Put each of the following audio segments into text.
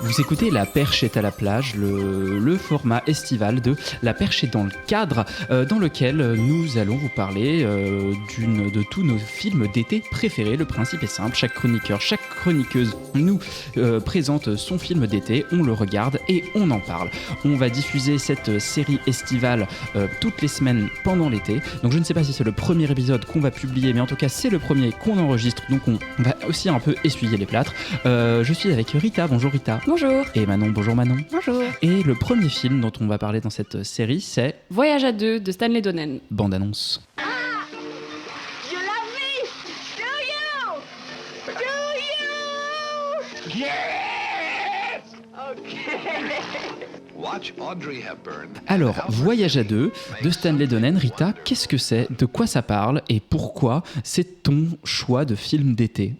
Vous écoutez La Perche est à la plage, le format estival de La Perche est dans le cadre, dans lequel nous allons vous parler de tous nos films d'été préférés. Le principe est simple, chaque chroniqueur, chaque chroniqueuse nous présente son film d'été, on le regarde et on en parle. On va diffuser cette série estivale toutes les semaines pendant l'été. Donc je ne sais pas si c'est le premier épisode qu'on va publier, mais en tout cas c'est le premier qu'on enregistre, donc on va aussi un peu essuyer les plâtres. Je suis avec Rita. Bonjour Rita. Bonjour. Et Manon. Bonjour Manon. Bonjour. Et le premier film dont on va parler dans cette série, c'est Voyage à deux de Stanley Donen. Bande-annonce. You love me? Do you? Do you? Yes! Okay. Watch Audrey Hepburn. Alors, Voyage à deux de Stanley Donen. Rita, qu'est-ce que c'est? De quoi ça parle? Et pourquoi c'est ton choix de film d'été?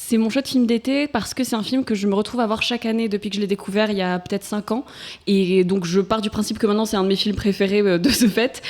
C'est mon choix de film d'été parce que c'est un film que je me retrouve à voir chaque année depuis que je l'ai découvert il y a peut-être 5 ans. Et donc je pars du principe que maintenant c'est un de mes films préférés de ce fait.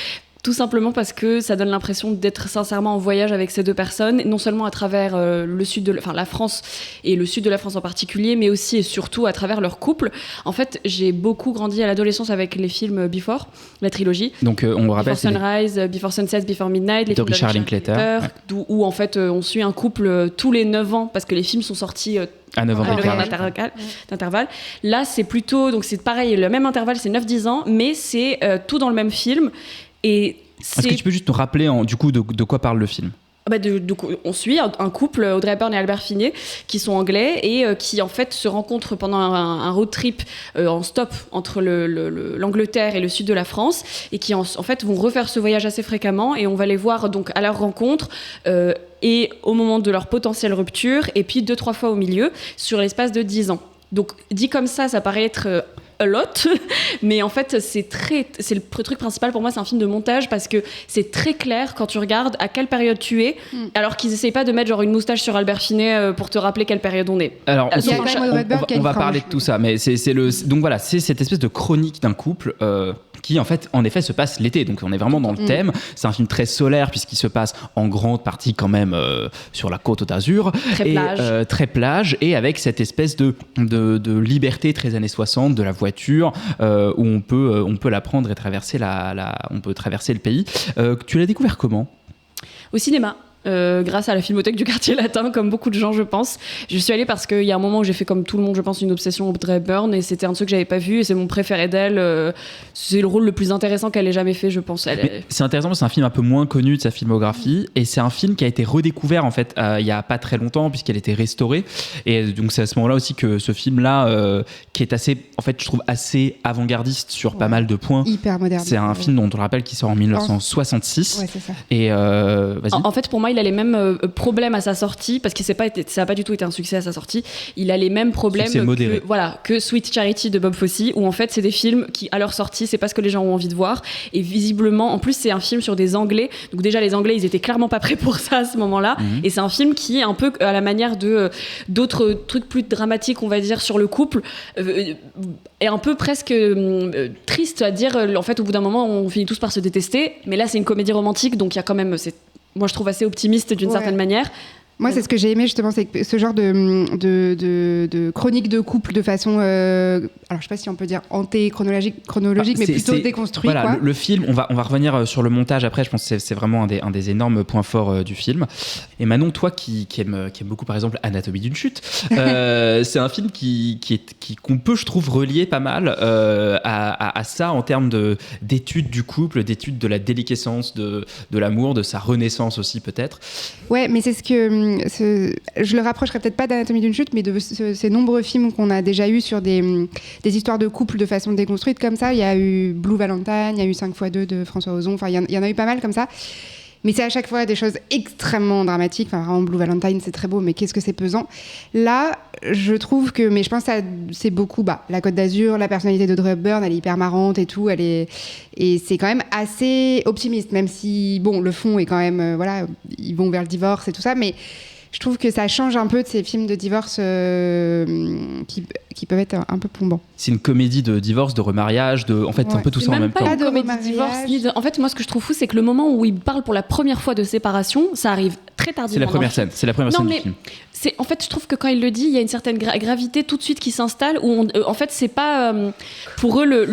Tout simplement parce que ça donne l'impression d'être sincèrement en voyage avec ces deux personnes, non seulement à travers la France et le sud de la France en particulier, mais aussi et surtout à travers leur couple. En fait, j'ai beaucoup grandi à l'adolescence avec les films Before, la trilogie. Donc on le rappelle, Before Sunrise, Before Sunset, Before Midnight, les de films Richard Linklater, où en fait on suit un couple tous les 9 ans parce que les films sont sortis à 9 ans d'intervalle. Là, c'est plutôt, donc c'est pareil, le même intervalle, c'est 9-10 ans, mais c'est tout dans le même film. Et est-ce que tu peux juste nous rappeler du coup de quoi parle le film? On suit un couple, Audrey Hepburn et Albert Finney, qui sont anglais et qui en fait se rencontrent pendant un road trip en stop entre l'Angleterre et le sud de la France, et qui en fait vont refaire ce voyage assez fréquemment, et on va les voir donc à leur rencontre et au moment de leur potentielle rupture, et puis 2-3 fois au milieu sur l'espace de 10 ans. Donc dit comme ça paraît être a lot, mais en fait c'est le truc principal pour moi, c'est un film de montage parce que c'est très clair quand tu regardes à quelle période tu es, alors qu'ils essayent pas de mettre genre une moustache sur Albert Finney pour te rappeler quelle période on est. Alors on va parler de tout ça, mais donc voilà, c'est cette espèce de chronique d'un couple qui en effet se passe l'été, donc on est vraiment dans le thème. C'est un film très solaire puisqu'il se passe en grande partie quand même sur la côte d'Azur, très plage, et avec cette espèce de liberté très années 60 de la voiture où on peut la prendre et traverser on peut traverser le pays. Tu l'as découvert comment? Au cinéma. Grâce à la Filmothèque du Quartier Latin, comme beaucoup de gens, je pense. Je suis allée parce qu'il y a un moment où j'ai fait, comme tout le monde, je pense, une obsession Audrey Hepburn, et c'était un de ceux que j'avais pas vu, et c'est mon préféré d'elle. C'est le rôle le plus intéressant qu'elle ait jamais fait, je pense. C'est intéressant parce que c'est un film un peu moins connu de sa filmographie, et c'est un film qui a été redécouvert en fait il y a pas très longtemps puisqu'elle a été restaurée, et donc c'est à ce moment-là aussi que ce film-là, qui est assez, en fait, je trouve assez avant-gardiste sur pas mal de points. Hyper moderne. C'est un film dont on le rappelle qui sort en 1966. Ouais, c'est ça. Et vas-y. En fait, pour moi, il a les mêmes problèmes à sa sortie, parce que ça a pas du tout été un succès à sa sortie. Il a les mêmes problèmes que Sweet Charity de Bob Fosse, où en fait c'est des films qui à leur sortie c'est pas ce que les gens ont envie de voir, et visiblement en plus c'est un film sur des Anglais, donc déjà les Anglais ils étaient clairement pas prêts pour ça à ce moment-là, et c'est un film qui un peu à la manière de d'autres trucs plus dramatiques on va dire sur le couple est un peu presque triste à dire. En fait au bout d'un moment on finit tous par se détester, mais là c'est une comédie romantique, donc il y a quand même moi je trouve assez optimiste d'une certaine manière. Moi, c'est ce que j'ai aimé justement, c'est ce genre de chronique de couple de façon, alors je sais pas si on peut dire anté-chronologique, mais plutôt déconstruit. Voilà, quoi. Le film, on va revenir sur le montage après. Je pense que c'est vraiment un des énormes points forts du film. Et Manon, toi qui aime beaucoup par exemple Anatomie d'une chute, c'est un film qu'on peut, je trouve, relier pas mal à ça en termes d'études du couple, d'études de la déliquescence de l'amour, de sa renaissance aussi peut-être. Ouais, mais c'est ce que je le rapprocherais peut-être pas d'Anatomie d'une chute, mais de ces nombreux films qu'on a déjà eu sur des histoires de couple de façon déconstruite comme ça. Il y a eu Blue Valentine, il y a eu 5x2 de François Ozon, enfin il y en a eu pas mal comme ça. Mais c'est à chaque fois des choses extrêmement dramatiques. Enfin, vraiment, Blue Valentine, c'est très beau, mais qu'est-ce que c'est pesant. Là, je trouve que... Mais je pense que c'est beaucoup... la Côte d'Azur, la personnalité d'Audrey Hepburn, elle est hyper marrante et tout. Et c'est quand même assez optimiste, même si, le fond est quand même... ils vont vers le divorce et tout ça. Mais je trouve que ça change un peu de ces films de divorce qui peuvent être un peu plombants. C'est une comédie de divorce, de remariage, en fait, c'est un peu tout ça en même temps. Pas de remariage. comédie divorce. En fait, moi, ce que je trouve fou, c'est que le moment où il parle pour la première fois de séparation, ça arrive très tardivement. C'est la première scène. C'est la première scène du film. En fait, je trouve que quand il le dit, il y a une certaine gravité tout de suite qui s'installe. Où en fait, c'est pas pour eux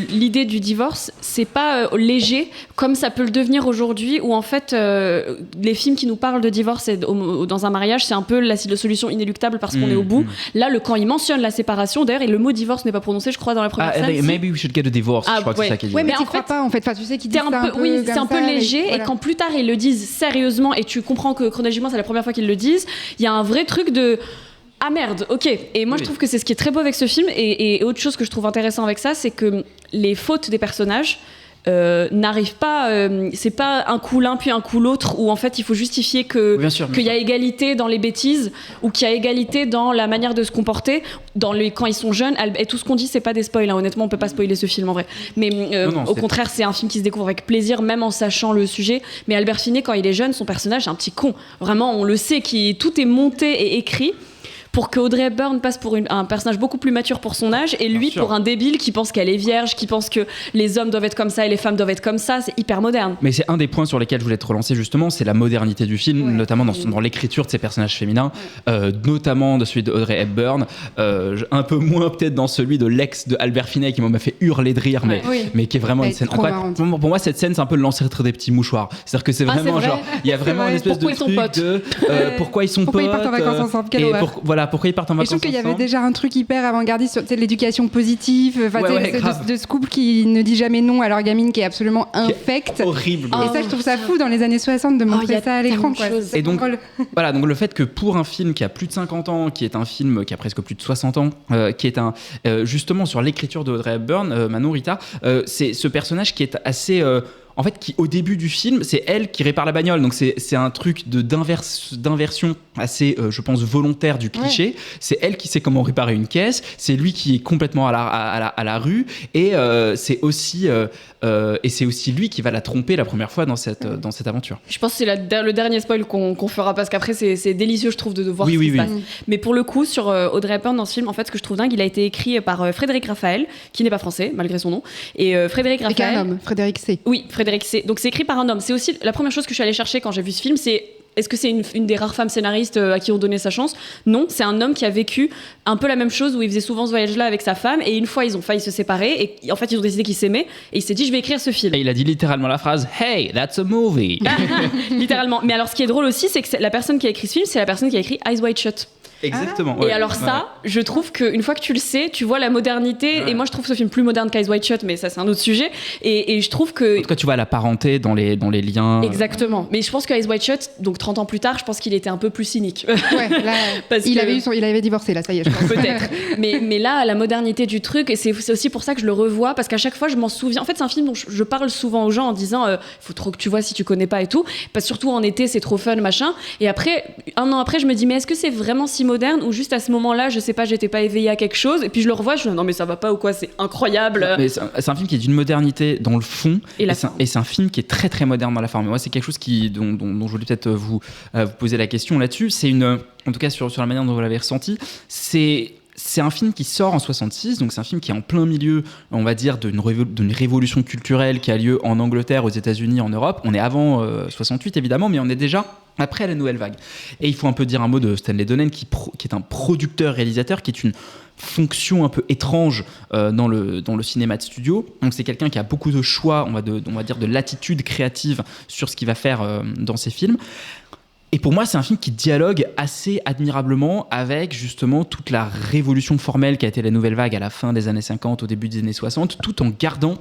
l'idée du divorce, c'est pas léger comme ça peut le devenir aujourd'hui. Où en fait, les films qui nous parlent de divorce dans un mariage, c'est un peu la solution inéluctable parce qu'on est au bout. Là, quand il mentionne la séparation, d'ailleurs, et le mot divorce n'est pas prononcé, je crois, dans la première scène. Maybe we should get a divorce. Je crois que c'est ça qu'il dit. Ouais, mais en tu crois fait, pas en fait. Enfin, tu sais qu'ils disent ça un peu. Oui, c'est un peu comme ça, léger. voilà. Et quand plus tard ils le disent sérieusement, et tu comprends que chronologiquement c'est la première fois qu'ils le disent, il y a un vrai truc de ah merde, ok. Et moi je trouve que c'est ce qui est très beau avec ce film. Et autre chose que je trouve intéressant avec ça, c'est que les fautes des personnages n'arrivent pas, c'est pas un coup l'un puis un coup l'autre où en fait il faut justifier qu'il y a égalité dans les bêtises ou qu'il y a égalité dans la manière de se comporter quand ils sont jeunes. Et tout ce qu'on dit c'est pas des spoils, hein. Honnêtement on peut pas spoiler ce film en vrai, mais au contraire c'est un film qui se découvre avec plaisir même en sachant le sujet. Mais Albert Finney quand il est jeune, son personnage c'est un petit con, vraiment on le sait, tout est monté et écrit pour que Audrey Hepburn passe pour un personnage beaucoup plus mature pour son âge et lui pour un débile qui pense qu'elle est vierge, qui pense que les hommes doivent être comme ça et les femmes doivent être comme ça. C'est hyper moderne. Mais c'est un des points sur lesquels je voulais te relancer justement, c'est la modernité du film, notamment dans l'écriture de ces personnages féminins, notamment de celui de Audrey Hepburn, un peu moins peut-être dans celui de l'ex de Albert Finney qui m'a fait hurler de rire, mais qui est vraiment une scène incroyable. Pour moi cette scène c'est un peu le lancer des petits mouchoirs, c'est-à-dire que c'est vraiment genre il y a vraiment une espèce de truc de pourquoi ils sont potes, pourquoi ils partent en vacances ensemble, quelle horreur. Pourquoi ils partent en vacances ensemble. Je trouve qu'il y avait déjà un truc hyper avant-gardiste sur l'éducation positive, de ce couple qui ne dit jamais non à leur gamine qui est absolument infecte. Horrible. Et ça, je trouve ça fou dans les années 60 de montrer ça à l'écran. Et donc, voilà, donc le fait que pour un film qui a plus de 50 ans, qui est un film qui a presque plus de 60 ans, qui est justement sur l'écriture de Audrey Hepburn, Manon Rita, c'est ce personnage qui est assez... en fait, qui au début du film, c'est elle qui répare la bagnole. Donc c'est un truc d'inversion assez, je pense, volontaire du cliché. C'est elle qui sait comment réparer une caisse. C'est lui qui est complètement à la rue. Et c'est aussi lui qui va la tromper la première fois dans cette aventure. Je pense que c'est le dernier spoil qu'on fera parce qu'après c'est délicieux, je trouve, de voir ce qui se passe. Mais pour le coup, sur Audrey Hepburn dans ce film, en fait, ce que je trouve dingue, il a été écrit par Frédéric Raphaël, qui n'est pas français malgré son nom. Et Frédéric Raphaël. Et qu'un homme, Frédéric C. Oui, Frédéric C. Donc c'est écrit par un homme. C'est aussi la première chose que je suis allée chercher quand j'ai vu ce film, c'est est-ce que c'est une des rares femmes scénaristes à qui on donnait sa chance ? Non, c'est un homme qui a vécu un peu la même chose où il faisait souvent ce voyage-là avec sa femme et une fois ils ont failli se séparer et en fait ils ont décidé qu'ils s'aimaient et il s'est dit je vais écrire ce film. Et il a dit littéralement la phrase « Hey, that's a movie !» Littéralement. Mais alors ce qui est drôle aussi, c'est que la personne qui a écrit ce film, c'est la personne qui a écrit Eyes Wide Shut. Exactement. Et alors ça, je trouve qu'une fois que tu le sais, tu vois la modernité. Et moi, je trouve ce film plus moderne qu'Eyes Wide Shut, mais ça, c'est un autre sujet. Et je trouve que... En tout cas, tu vois la parenté dans les liens. Exactement. Mais je pense qu'Eyes Wide Shut, donc 30 ans plus tard, je pense qu'il était un peu plus cynique. Ouais, là, il avait divorcé, là, ça y est, je pense. Peut-être. Mais là, la modernité du truc, et c'est aussi pour ça que je le revois, parce qu'à chaque fois, je m'en souviens. En fait, c'est un film dont je parle souvent aux gens en disant faut trop que tu vois si tu connais pas et tout. Parce que surtout en été, c'est trop fun, machin. Et après, un an après, je me dis mais est-ce que c'est vraiment si moderne ou juste à ce moment-là, je sais pas, j'étais pas éveillée à quelque chose et puis je le revois, je me dis non mais ça va pas ou quoi, c'est incroyable. Mais c'est un film qui est d'une modernité dans le fond et c'est un film qui est très très moderne dans la forme. Et moi, c'est quelque chose dont je voulais peut-être vous poser la question là-dessus. C'est en tout cas sur la manière dont vous l'avez ressenti, c'est un film qui sort en 66, donc c'est un film qui est en plein milieu, on va dire, d'une révolution culturelle qui a lieu en Angleterre, aux États-Unis, en Europe. On est avant 68 évidemment, mais on est déjà après la nouvelle vague. Et il faut un peu dire un mot de Stanley Donen, qui est un producteur-réalisateur, qui est une fonction un peu étrange dans le cinéma de studio. Donc c'est quelqu'un qui a beaucoup de choix, on va dire de latitude créative sur ce qu'il va faire dans ses films. Et pour moi, c'est un film qui dialogue assez admirablement avec justement toute la révolution formelle qui a été la nouvelle vague à la fin des années 50, au début des années 60, tout en gardant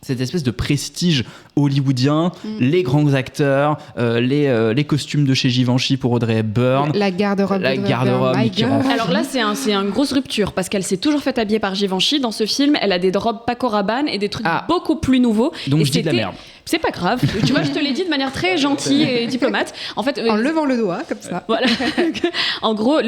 cette espèce de prestige hollywoodien, les grands acteurs, les costumes de chez Givenchy pour Audrey Hepburn, la garde-robe. Alors là, c'est une grosse rupture parce qu'elle s'est toujours fait habiller par Givenchy. Dans ce film, elle a des robes Paco Rabanne et des trucs beaucoup plus nouveaux. Donc je dis de la merde. C'est pas grave. Tu vois, je te l'ai dit de manière très gentille et diplomate. En fait, en levant le doigt comme ça. Voilà. En gros,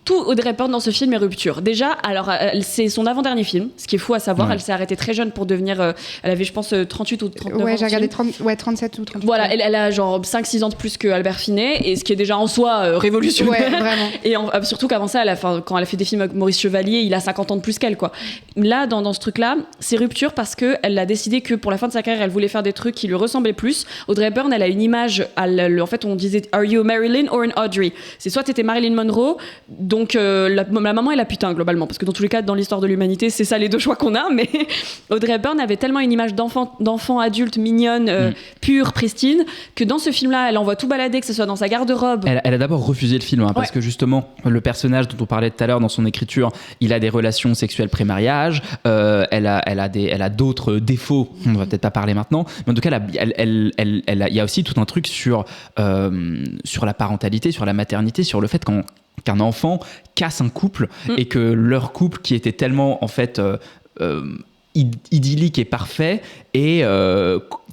tout Audrey Hepburn dans ce film est rupture. Déjà, alors c'est son avant-dernier film, ce qui est fou à savoir. Ouais. Elle s'est arrêtée très jeune pour devenir. Elle avait, je pense, 38 ou 39 ans. Ouais, j'ai regardé film. 37 ou 38. Voilà, elle a genre 5-6 ans de plus que Albert Finney, et ce qui est déjà en soi révolutionnaire. Ouais, vraiment. Et surtout qu'avant ça, quand elle a fait des films avec Maurice Chevalier, il a 50 ans de plus qu'elle, quoi. Là, dans ce truc-là, c'est rupture parce qu'elle a décidé que pour la fin de sa carrière, elle voulait faire des trucs qui lui ressemblaient plus. Audrey Hepburn, elle a une image, en fait, on disait « Are you Marilyn or an Audrey ?» C'est soit t'étais Marilyn Monroe, donc la maman et la putain, globalement, parce que dans tous les cas, dans l'histoire de l'humanité, c'est ça les deux choix qu'on a, mais Audrey Hepburn avait tellement une image d'enfant adulte, mignonne, pure, pristine, que dans ce film-là, elle envoie tout balader, que ce soit dans sa garde-robe. Elle a d'abord refusé le film, parce que justement, le personnage dont on parlait tout à l'heure dans son écriture, il a des relations sexuelles pré-mariage, elle a d'autres défauts, on ne va peut-être pas parler maintenant, mais en tout cas, il y a aussi tout un truc sur la parentalité, sur la maternité, sur le fait qu'un enfant casse un couple et que leur couple, qui était tellement en fait idyllique et parfait, est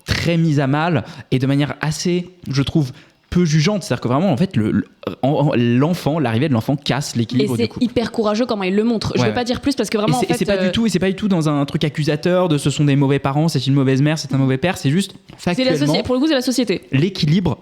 très mis à mal et de manière assez, je trouve, peu jugeante. C'est-à-dire que vraiment, en fait, l'arrivée de l'enfant casse l'équilibre du couple. Et c'est hyper courageux comment il le montre. Je veux pas dire plus parce que vraiment, c'est pas du tout dans un truc accusateur de ce sont des mauvais parents, c'est une mauvaise mère, c'est un mauvais père. C'est juste factuellement. Pour le coup, c'est la société. L'équilibre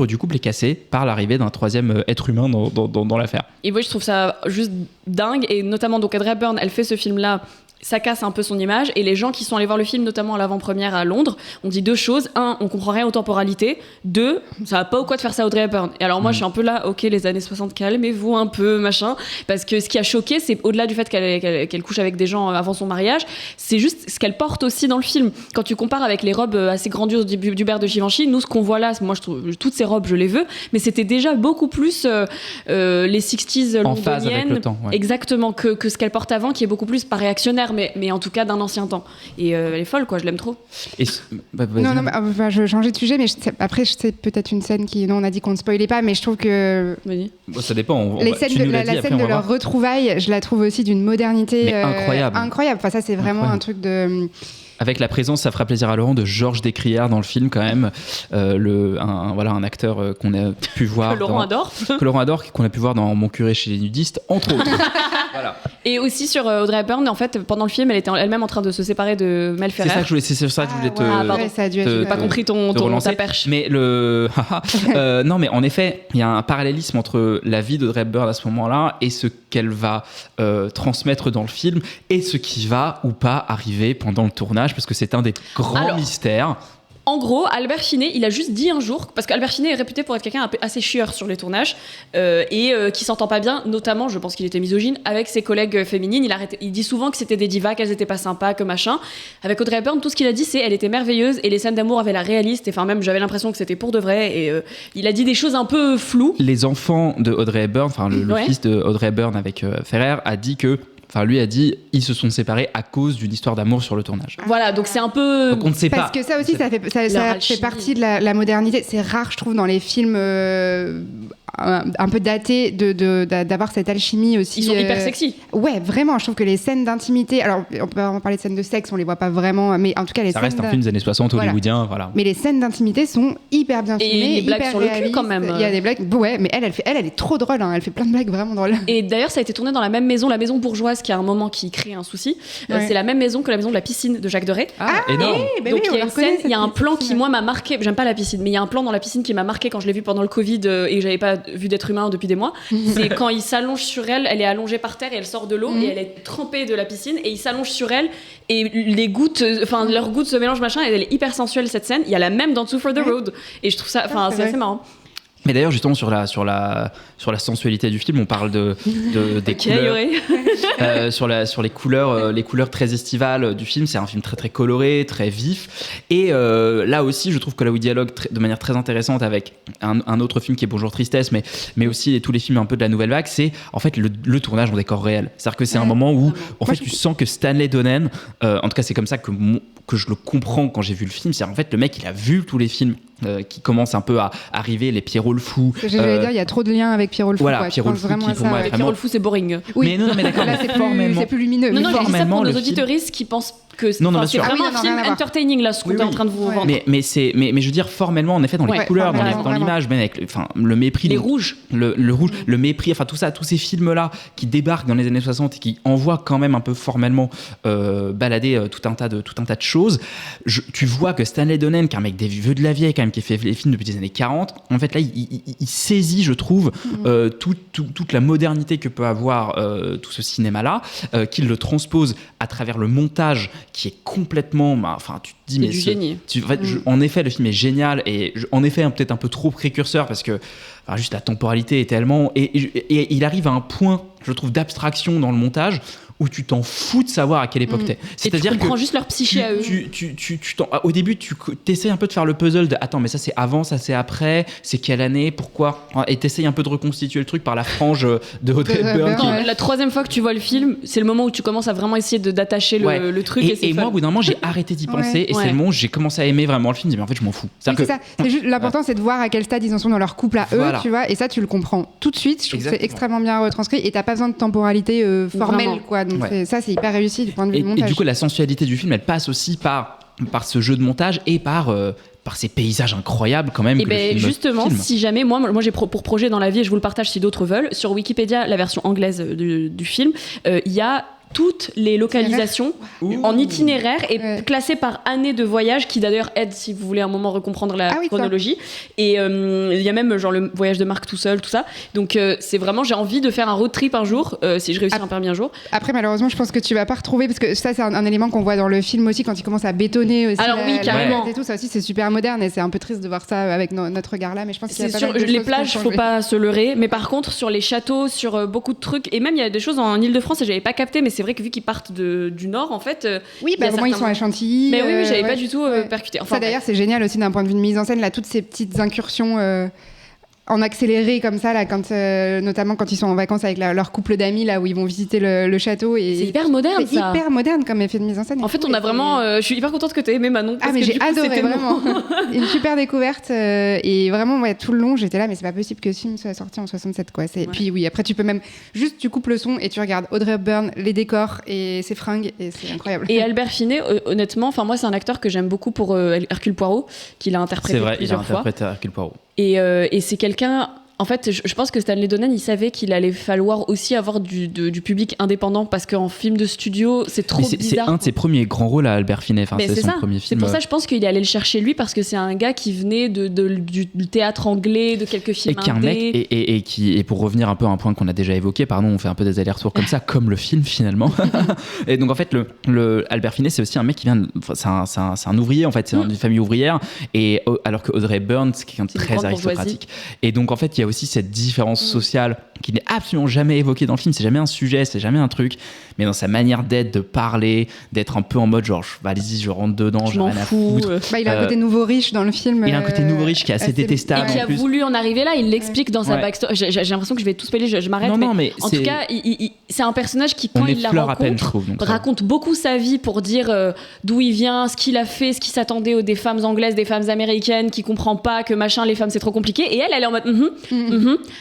du couple est cassé par l'arrivée d'un troisième être humain dans l'affaire. Et moi, je trouve ça juste dingue. Et notamment, donc, Audrey Hepburn, elle fait ce film-là. Ça casse un peu son image, et les gens qui sont allés voir le film, notamment à l'avant-première à Londres, ont dit deux choses. Un, on comprend rien aux temporalités. Deux, ça va pas ou quoi de faire ça à Audrey Hepburn. Et alors moi, je suis un peu là, ok, les années 60, calmez-vous un peu, machin. Parce que ce qui a choqué, c'est au-delà du fait qu'elle couche avec des gens avant son mariage, c'est juste ce qu'elle porte aussi dans le film. Quand tu compares avec les robes assez grandioses d'Hubert de Givenchy, nous, ce qu'on voit là, moi, je trouve toutes ces robes, je les veux, mais c'était déjà beaucoup plus les 60s londoniennes. En phase avec le temps, ouais. Exactement, que ce qu'elle porte avant, qui est beaucoup plus pas réactionnaire, mais en tout cas d'un ancien temps. Et elle est folle, quoi, je l'aime trop. Non, je changeais de sujet, mais après, c'est peut-être une scène qui... Non, on a dit qu'on ne spoilait pas, mais je trouve que... Vas-y. Ça dépend. La scène de leur retrouvaille, je la trouve aussi d'une modernité incroyable. Enfin, ça, c'est vraiment un truc de... Avec la présence, ça fera plaisir à Laurent, de Georges Descrières dans le film quand même, un acteur qu'on a pu voir que Laurent adore, qu'on a pu voir dans Mon curé chez les nudistes, entre autres. Voilà. Et aussi sur Audrey Hepburn, en fait, pendant le film, elle était elle-même en train de se séparer de Mel Ferrer. C'est sur ça que je voulais J'ai pas compris ta perche. Mais non, mais en effet, il y a un parallélisme entre la vie d'Audrey Hepburn à ce moment-là et ce qu'elle va transmettre dans le film et ce qui va ou pas arriver pendant le tournage, parce que c'est un des grands mystères. En gros, Albert Finney, il a juste dit un jour, parce qu'Albert Finney est réputé pour être quelqu'un assez chieur sur les tournages, et qui s'entend pas bien, notamment, je pense qu'il était misogyne, avec ses collègues féminines. Il dit souvent que c'était des divas, qu'elles étaient pas sympas, que machin. Avec Audrey Hepburn, tout ce qu'il a dit, c'est elle était merveilleuse, et les scènes d'amour avaient la réaliste, et enfin même j'avais l'impression que c'était pour de vrai, et il a dit des choses un peu floues. Les enfants de Audrey Hepburn, enfin le fils de Audrey Hepburn avec Ferrer, a dit que... Enfin, lui a dit, ils se sont séparés à cause d'une histoire d'amour sur le tournage. Voilà, donc c'est un peu... Donc on ne sait pas. Parce que ça aussi, ça fait partie de la modernité. C'est rare, je trouve, dans les films un peu datés, d'avoir cette alchimie aussi. Ils sont hyper sexy. Ouais, vraiment. Je trouve que les scènes d'intimité... Alors, on peut en parler de scènes de sexe, on les voit pas vraiment, mais en tout cas, les ça scènes... reste un film des années 60 hollywoodien, voilà. Mais les scènes d'intimité sont hyper bien filmées, et les blagues hyper sur réalistes. Le cul, quand même. Il y a des blagues... Ouais, mais elle est trop drôle, hein. Elle fait plein de blagues vraiment drôles. Et d'ailleurs, ça a été tourné dans la même maison, la maison bourgeoise, qui a un moment qui crée un souci. C'est la même maison que la maison de la piscine de Jacques Deray. Énorme. Donc il y a un plan qui, moi, m'a marqué. J'aime pas la piscine, mais il y a un plan dans la piscine qui m'a marqué quand je l'ai vu pendant le Covid et que j'avais pas vu d'être humain depuis des mois. C'est quand il s'allonge sur elle, elle est allongée par terre et elle sort de l'eau et elle est trempée de la piscine et il s'allonge sur elle et les gouttes, enfin leurs gouttes se mélangent machin, et elle est hyper sensuelle cette scène. Il y a la même dans Two for the Road et je trouve ça, c'est assez marrant. Mais d'ailleurs, justement, sur la sensualité du film, on parle des couleurs. Sur les couleurs très estivales du film, c'est un film très très coloré, très vif. Et là aussi, je trouve que là où il dialogue de manière très intéressante avec un autre film qui est Bonjour Tristesse, mais aussi tous les films un peu de la nouvelle vague, c'est en fait le tournage en décor réel. C'est-à-dire que c'est un moment où en fait tu sens que Stanley Donen, en tout cas c'est comme ça que je le comprends quand j'ai vu le film, c'est en fait le mec il a vu tous les films qui commencent un peu à arriver, les Pierrot le Fou. J'allais dire, il y a trop de liens avec Pierrot le Fou. Voilà, Pierrot le Fou qui pour moi Pierrot le Fou c'est boring. Oui. Mais non, mais d'accord, là c'est plus lumineux. Non, je dis ça pour nos auditeuristes qui pensent que Non, bien c'est sûr. vraiment Ah oui, un non, film rien à voir. entertaining là, ce qu'on Oui, est en oui. train de vous Ouais. vendre. Mais je veux dire formellement en effet dans les Ouais, couleurs, formellement, dans l'image, même avec le mépris, Les donc, rouges. le rouge, le mépris, enfin tout ça, tous ces films là qui débarquent dans les années 60 et qui envoient quand même un peu formellement balader tout un tas de choses. Tu vois que Stanley Donen, qui est un mec des vieux de la vieille quand même, qui fait les films depuis les années 40, en fait là il saisit, je trouve, toute la modernité que peut avoir tout ce cinéma là, qu'il le transpose à travers le montage qui est complètement, enfin tu te dis C'est mais du génie. en effet le film est génial et en effet peut-être un peu trop précurseur parce que juste la temporalité est tellement et il arrive à un point, je trouve, d'abstraction dans le montage où tu t'en fous de savoir à quelle époque t'es. C'est-à-dire tu comprends juste leur psyché à eux. Au début, tu essaies un peu de faire le puzzle de attends, mais ça c'est avant, ça c'est après, c'est quelle année, pourquoi, et t'essayes un peu de reconstituer le truc par la frange de Audrey Hepburn. Quand la troisième fois que tu vois le film, c'est le moment où tu commences à vraiment essayer d'attacher le truc. Et moi, au bout d'un moment, j'ai arrêté d'y penser, et c'est le moment où j'ai commencé à aimer vraiment le film. Mais en fait, je m'en fous. Oui, c'est ça. C'est juste, l'important, c'est de voir à quel stade ils en sont dans leur couple à eux, tu vois. Et ça, tu le comprends tout de suite. Je trouve que c'est extrêmement bien retranscrit. Et t'as pas besoin de temporalité formelle, Vraiment. quoi. Donc ça, c'est hyper réussi du point de vue du Et montage. du coup, la sensualité du film, elle passe aussi par ce jeu de montage et par ces paysages incroyables quand même. Et ben justement, filme. si jamais moi j'ai pour projet dans la vie, et je vous le partage si d'autres veulent, sur Wikipédia, la version anglaise du film, il y a toutes les localisations en itinéraire et classées par année de voyage, qui d'ailleurs aide si vous voulez un moment recomprendre la chronologie. Et il y a même genre le voyage de Marc tout seul, tout ça. Donc c'est vraiment, j'ai envie de faire un road trip un jour, si je réussis un permis un jour. Après, malheureusement, je pense que tu vas pas retrouver, parce que ça, c'est un élément qu'on voit dans le film aussi, quand il commence à bétonner aussi. Alors oui, carrément. Et tout, ça aussi, c'est super moderne, et c'est un peu triste de voir ça avec notre regard là, mais je pense qu'il y a C'est pas sûr, mal de les choses plages, qui ont faut changé. pas se leurrer. Mais par contre, sur les châteaux, sur beaucoup de trucs, et même il y a des choses en Ile-de-France et j'avais pas capté, mais c'est vrai que vu qu'ils partent du nord, en fait. Oui, il y a au moins ils sont à Chantilly. Mais oui, j'avais pas du tout percuté. Enfin, ça d'ailleurs, c'est génial aussi d'un point de vue de mise en scène, là, toutes ces petites incursions en accéléré comme ça, là, notamment quand ils sont en vacances avec leur couple d'amis, là où ils vont visiter le château. Et c'est hyper moderne, c'est ça. hyper moderne comme effet de mise en scène. En fait, on a vraiment. Je suis hyper contente que tu aies aimé Manon. Parce mais que j'ai du coup, adoré, c'était vraiment. Une super découverte. Et vraiment, tout le long, j'étais là, mais c'est pas possible que ce film soit sorti en 67, quoi. Puis oui, après, tu peux même. Juste, tu coupes le son et tu regardes Audrey Hepburn, les décors et ses fringues, et c'est incroyable. Et Albert Finet, honnêtement, enfin moi, c'est un acteur que j'aime beaucoup pour Hercule Poirot, qu'il a interprété plusieurs fois. C'est vrai, il a interprété Hercule Poirot. Et c'est quelqu'un. En fait, je pense que Stanley Donen, il savait qu'il allait falloir aussi avoir du public indépendant, parce qu'en film de studio, c'est trop bizarre. C'est un de ses premiers grands rôles à Albert Finet. Enfin, c'est son premier film. C'est pour ça, je pense qu'il est allé le chercher lui, parce que c'est un gars qui venait du théâtre anglais, de quelques films indés. Et pour revenir un peu à un point qu'on a déjà évoqué, pardon, on fait un peu des allers-retours comme ça, comme le film finalement. Et donc en fait, le Albert Finet, c'est aussi un mec qui vient, c'est un ouvrier en fait, c'est une famille ouvrière. Et alors que Audrey Hepburn, c'est quelqu'un de très aristocratique. Et donc en fait, il y a aussi cette différence sociale qui n'est absolument jamais évoquée dans le film. C'est jamais un sujet, c'est jamais un truc, mais dans sa manière d'être, de parler, d'être un peu en mode genre, allez-y, je rentre dedans, je m'en rien à fous. foutre. Il a un côté nouveau riche dans le film. Il a un côté nouveau riche qui est assez détestable. Et qui a voulu en arriver là, il l'explique dans sa backstory. J'ai l'impression que je vais tout spoiler, je m'arrête. Mais en tout cas, c'est un personnage qui, quand il la rencontre, à peine, je trouve, raconte beaucoup sa vie pour dire d'où il vient, ce qu'il a fait, ce qui s'attendait aux des femmes anglaises, des femmes américaines, qui comprend pas que machin, les femmes c'est trop compliqué. Et elle est en mode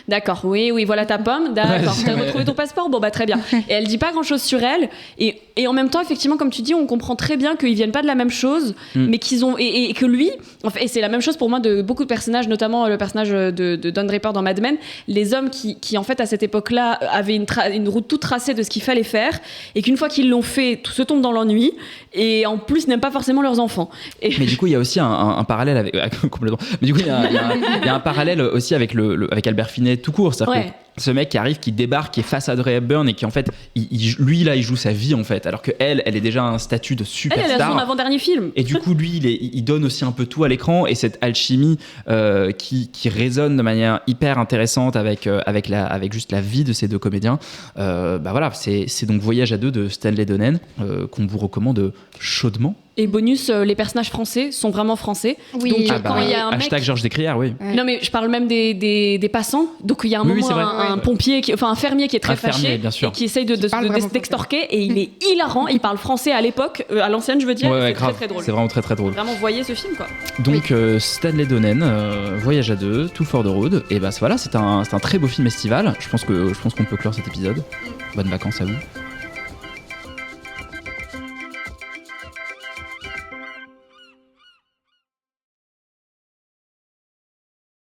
d'accord, oui, voilà ta pomme, d'accord, t'as retrouvé ton passeport, bon bah très bien. Et elle dit pas grand chose sur elle, et en même temps, effectivement, comme tu dis, on comprend très bien qu'ils viennent pas de la même chose, mais qu'ils ont, et que lui, en fait, et c'est la même chose pour moi de beaucoup de personnages, notamment le personnage de Don Draper dans Mad Men, les hommes qui en fait à cette époque-là avaient une route toute tracée de ce qu'il fallait faire, et qu'une fois qu'ils l'ont fait, tout se tombe dans l'ennui, et en plus n'aiment pas forcément leurs enfants. Mais du coup, il y a aussi un parallèle avec complètement. Mais du coup, il y a un parallèle aussi avec avec Albert Finet tout court, c'est-à-dire que ce mec qui arrive, qui débarque, qui est face à Audrey Hepburn et qui en fait, lui là, il joue sa vie en fait, alors que elle est déjà un statut de superstar. Elle a son avant-dernier film. Et du coup, lui, il donne aussi un peu tout à l'écran, et cette alchimie qui résonne de manière hyper intéressante avec juste la vie de ces deux comédiens. Voilà, c'est donc Voyage à deux de Stanley Donen qu'on vous recommande chaudement. Et bonus, les personnages français sont vraiment français. Oui. Donc quand il y a un hashtag mec... Georges Descrières, oui. Ouais. Non mais je parle même des passants. Donc il y a un moment c'est vrai. un pompier, un fermier qui est très fermier, fâché bien sûr. et qui essaye vraiment d'extorquer, et il est hilarant. Il parle français à l'époque, à l'ancienne je veux dire. C'est grave. très drôle. C'est vraiment très très drôle. Vraiment voyez ce film quoi. Donc Stanley Donen, Voyage à deux, Too for the Road. Et voilà, c'est un très beau film estival. Je pense qu'on peut clore cet épisode. Bonnes vacances à vous.